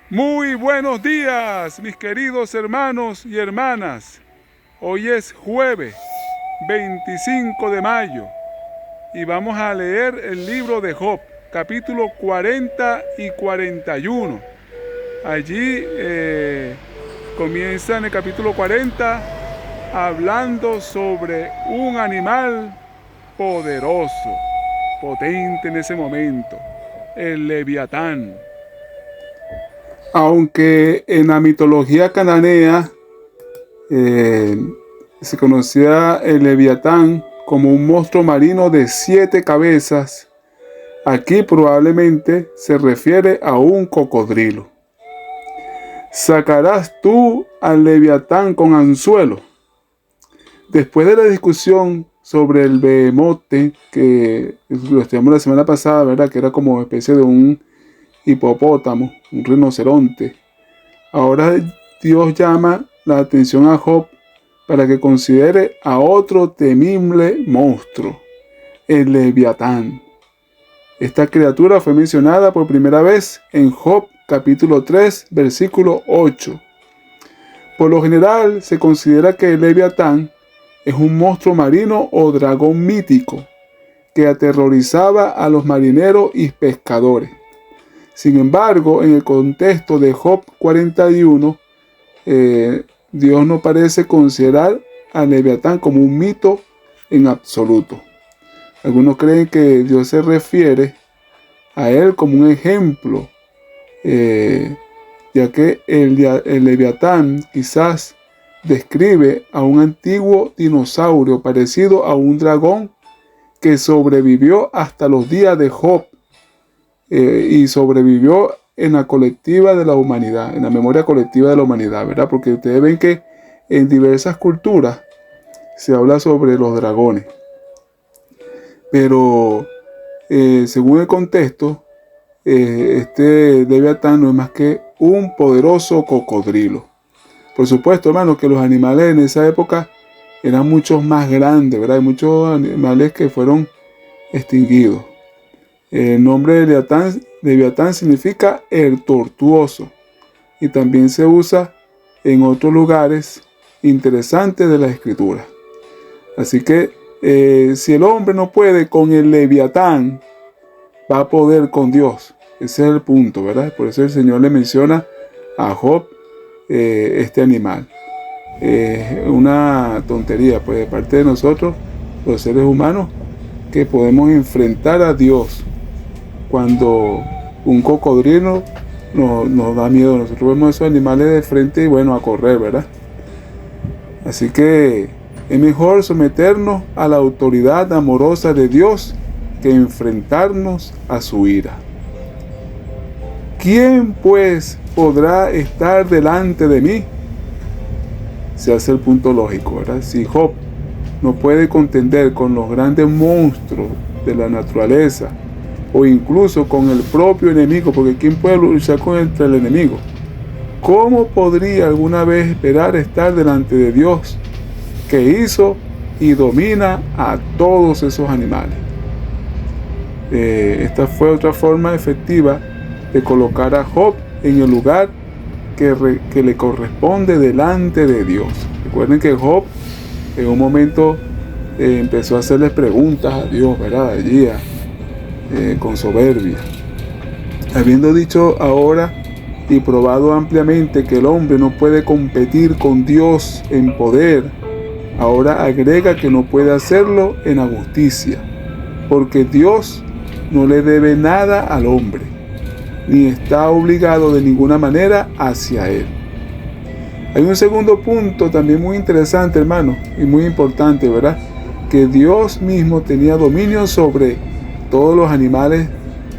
Muy buenos días, mis queridos hermanos y hermanas. Hoy es jueves 25 de mayo y vamos a leer el libro de Job, capítulo 40 y 41. Allí comienza en el capítulo 40 hablando sobre un animal poderoso, potente en ese momento, el Leviatán. Aunque en la mitología cananea se conocía el Leviatán como un monstruo marino de 7 cabezas, aquí probablemente se refiere a un cocodrilo. ¿Sacarás tú al Leviatán con anzuelo? Después de la discusión sobre el behemote, que lo estudiamos la semana pasada, ¿verdad? Que era como una especie de un hipopótamo, un rinoceronte. Ahora Dios llama la atención a Job para que considere a otro temible monstruo, el Leviatán. Esta criatura fue mencionada por primera vez en Job capítulo 3, versículo 8. Por lo general se considera que el Leviatán es un monstruo marino o dragón mítico que aterrorizaba a los marineros y pescadores. Sin embargo, en el contexto de Job 41, Dios no parece considerar a Leviatán como un mito en absoluto. Algunos creen que Dios se refiere a él como un ejemplo, ya que el Leviatán quizás describe a un antiguo dinosaurio parecido a un dragón que sobrevivió hasta los días de Job. Y sobrevivió en la colectiva de la humanidad, en la memoria colectiva de la humanidad, ¿verdad? Porque ustedes ven que en diversas culturas se habla sobre los dragones. Pero según el contexto, este Leviatán no es más que un poderoso cocodrilo. Por supuesto, hermano, que los animales en esa época eran muchos más grandes, ¿verdad? Hay muchos animales que fueron extinguidos. El nombre de Leviatán significa el tortuoso y también se usa en otros lugares interesantes de la escritura. Así que si el hombre no puede con el Leviatán, va a poder con Dios. Ese es el punto, ¿verdad? Por eso el Señor le menciona a Job este animal. Una tontería, pues, de parte de nosotros, los seres humanos, que podemos enfrentar a Dios cuando un cocodrilo nos da miedo. Nosotros vemos esos animales de frente y bueno, a correr, ¿verdad? Así que es mejor someternos a la autoridad amorosa de Dios que enfrentarnos a su ira. ¿Quién pues podrá estar delante de mí? Se hace el punto lógico, ¿verdad? Si Job no puede contender con los grandes monstruos de la naturaleza, o incluso con el propio enemigo, porque ¿quién puede luchar contra el enemigo? ¿Cómo podría alguna vez esperar estar delante de Dios, que hizo y domina a todos esos animales? Esta fue otra forma efectiva de colocar a Job en el lugar que le corresponde delante de Dios. Recuerden que Job en un momento empezó a hacerles preguntas a Dios, ¿verdad? Allí con soberbia. Habiendo dicho ahora y probado ampliamente que el hombre no puede competir con Dios en poder, ahora agrega que no puede hacerlo en la justicia, porque Dios no le debe nada al hombre, ni está obligado de ninguna manera hacia él. Hay un segundo punto también muy interesante, hermano, y muy importante, ¿verdad? Que Dios mismo tenía dominio sobre todos los animales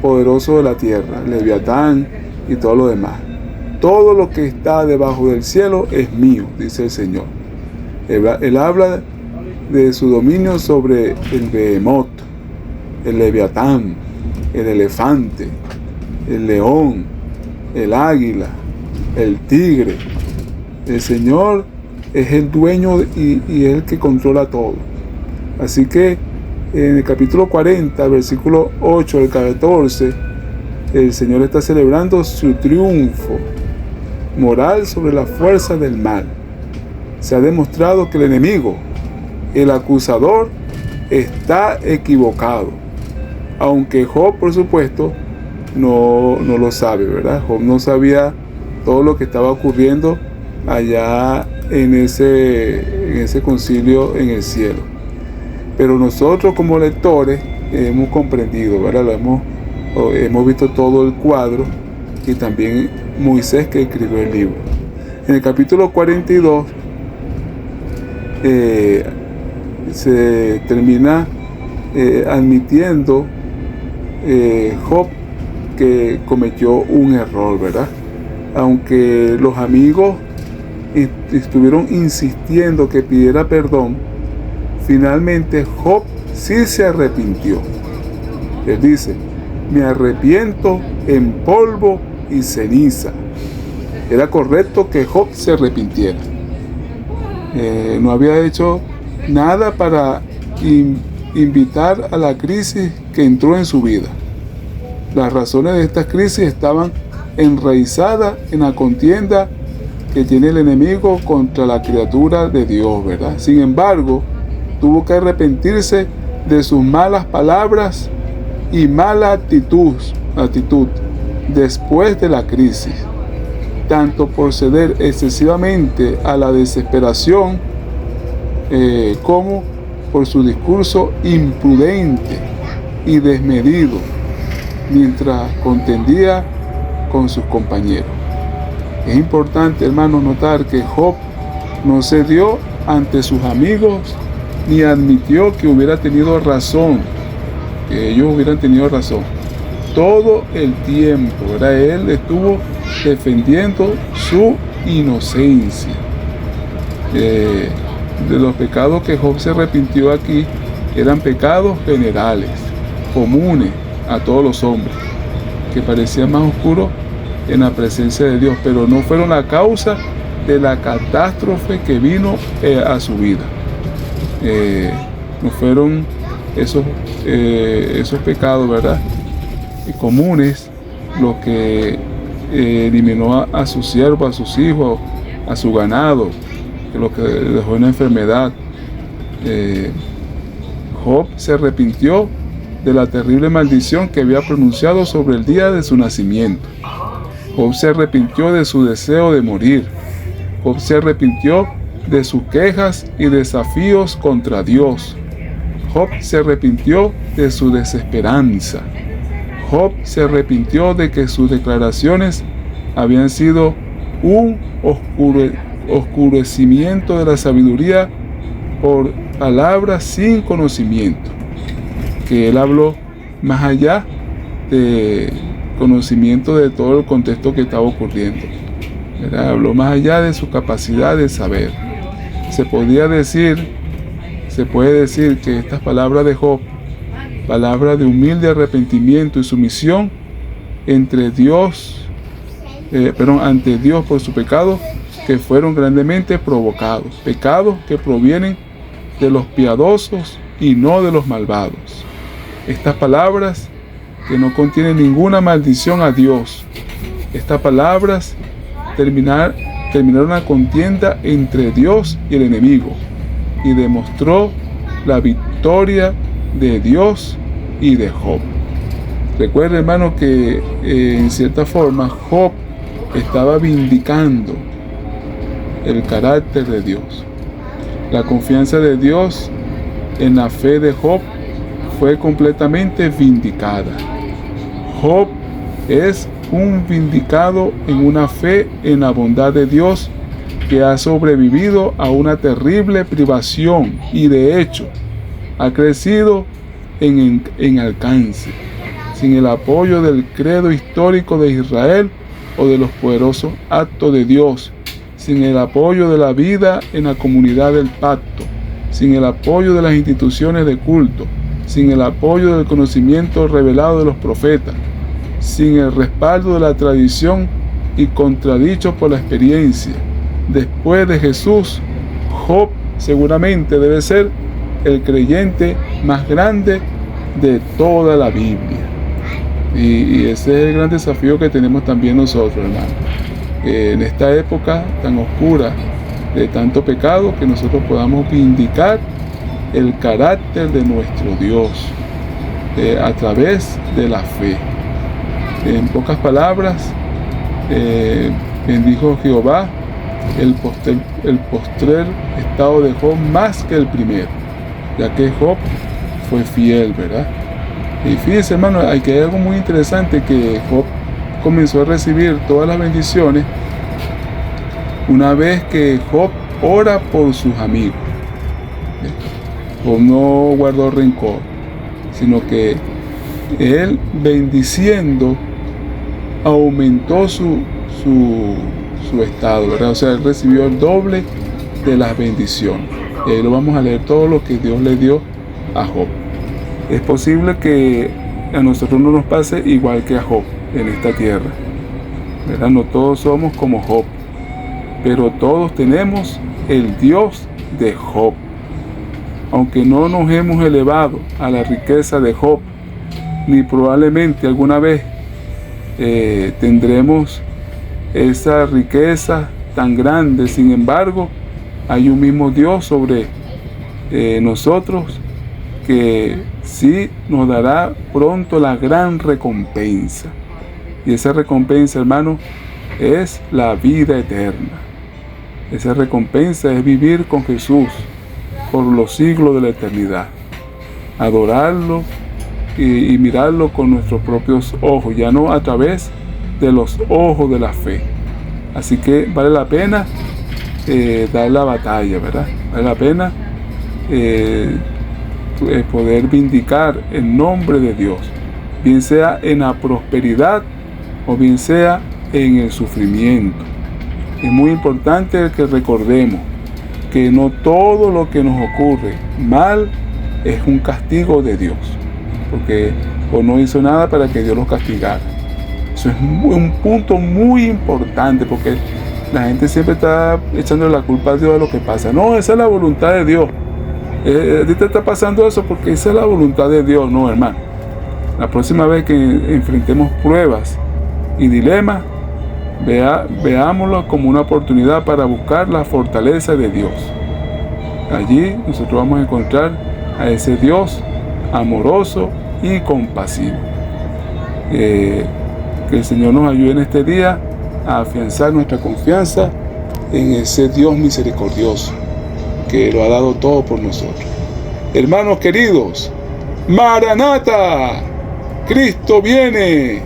poderosos de la tierra, Leviatán y todo lo demás. Todo lo que está debajo del cielo es mío, dice el Señor. Él habla de su dominio sobre el behemoth, el Leviatán, el elefante, el león, el águila, el tigre. El Señor es el dueño y es el que controla todo. Así que en el capítulo 40, versículo 8 al 14, el Señor está celebrando su triunfo moral sobre la fuerza del mal. Se ha demostrado que el enemigo, el acusador, está equivocado. Aunque Job, por supuesto, no lo sabe, ¿verdad? Job no sabía todo lo que estaba ocurriendo allá en ese concilio en el cielo. Pero nosotros como lectores hemos comprendido, ¿verdad? Hemos visto todo el cuadro, y también Moisés, que escribió el libro. En el capítulo 42 se termina admitiendo Job que cometió un error, ¿verdad? Aunque los amigos estuvieron insistiendo que pidiera perdón, finalmente Job sí se arrepintió. Él dice: me arrepiento en polvo y ceniza. Era correcto que Job se arrepintiera. No había hecho nada para invitar a la crisis que entró en su vida. Las razones de esta crisis estaban enraizadas en la contienda que tiene el enemigo contra la criatura de Dios, ¿verdad? Sin embargo, tuvo que arrepentirse de sus malas palabras y mala actitud después de la crisis, tanto por ceder excesivamente a la desesperación como por su discurso imprudente y desmedido mientras contendía con sus compañeros. Es importante, hermanos, notar que Job no cedió ante sus amigos ni admitió que hubiera tenido razón, que ellos hubieran tenido razón. Todo el tiempo, ¿verdad? Él estuvo defendiendo su inocencia. De los pecados que Job se arrepintió aquí, eran pecados generales, comunes a todos los hombres, que parecían más oscuros en la presencia de Dios, pero no fueron la causa de la catástrofe que vino a su vida. No fueron esos pecados, ¿verdad?, comunes, los que eliminó a sus siervos, a sus hijos, a su ganado, que lo que dejó una enfermedad. Job se arrepintió de la terrible maldición que había pronunciado sobre el día de su nacimiento. Job se arrepintió de su deseo de morir. Job se arrepintió de sus quejas y desafíos contra Dios. Job se arrepintió de su desesperanza. Job se arrepintió de que sus declaraciones habían sido un oscurecimiento de la sabiduría por palabras sin conocimiento, que él habló más allá de conocimiento de todo el contexto que estaba ocurriendo. Él habló más allá de su capacidad de saber. Se puede decir que estas palabras de Job, palabras de humilde arrepentimiento y sumisión ante Dios por su pecado, que fueron grandemente provocados, pecados que provienen de los piadosos y no de los malvados. Estas palabras que no contienen ninguna maldición a Dios, estas palabras terminaron una contienda entre Dios y el enemigo, y demostró la victoria de Dios y de Job. Recuerda, hermano, que en cierta forma Job estaba vindicando el carácter de Dios. La confianza de Dios en la fe de Job fue completamente vindicada. Job es un vindicado en una fe en la bondad de Dios, que ha sobrevivido a una terrible privación y de hecho ha crecido en alcance, sin el apoyo del credo histórico de Israel o de los poderosos actos de Dios, sin el apoyo de la vida en la comunidad del pacto, sin el apoyo de las instituciones de culto, sin el apoyo del conocimiento revelado de los profetas, sin el respaldo de la tradición y contradicho por la experiencia. Después de Jesús, Job seguramente debe ser el creyente más grande de toda la Biblia. Y ese es el gran desafío que tenemos también nosotros, hermano. En esta época tan oscura de tanto pecado, que nosotros podamos vindicar el carácter de nuestro Dios a través de la fe. En pocas palabras, bendijo Jehová el postrer estado de Job más que el primero, ya que Job fue fiel, ¿verdad? Y fíjense, hermano, hay algo muy interesante, que Job comenzó a recibir todas las bendiciones una vez que Job ora por sus amigos. Job no guardó rencor, sino que él, bendiciendo, aumentó su estado, ¿verdad? O sea, él recibió el doble de las bendiciones. Y ahí lo vamos a leer, todo lo que Dios le dio a Job. Es posible que a nosotros no nos pase igual que a Job en esta tierra, ¿verdad? No todos somos como Job, pero todos tenemos el Dios de Job. Aunque no nos hemos elevado a la riqueza de Job, ni probablemente alguna vez tendremos esa riqueza tan grande, sin embargo, hay un mismo Dios sobre nosotros, que sí nos dará pronto la gran recompensa. Y esa recompensa, hermano, es la vida eterna. Esa recompensa es vivir con Jesús por los siglos de la eternidad. Adorarlo y mirarlo con nuestros propios ojos, ya no a través de los ojos de la fe. Así que vale la pena dar la batalla, ¿verdad? Vale la pena poder vindicar el nombre de Dios, bien sea en la prosperidad o bien sea en el sufrimiento. Es muy importante que recordemos que no todo lo que nos ocurre mal es un castigo de Dios, porque no hizo nada para que Dios los castigara. Eso es un punto muy importante, porque la gente siempre está echando la culpa a Dios de lo que pasa. No, esa es la voluntad de Dios. A ti te está pasando eso porque esa es la voluntad de Dios. No, hermano. La próxima vez que enfrentemos pruebas y dilemas, veámoslo como una oportunidad para buscar la fortaleza de Dios. Allí nosotros vamos a encontrar a ese Dios amoroso y compasivo. Que el Señor nos ayude en este día a afianzar nuestra confianza en ese Dios misericordioso que lo ha dado todo por nosotros. Hermanos queridos, Maranata, Cristo viene.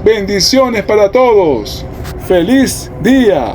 Bendiciones para todos. ¡Feliz día!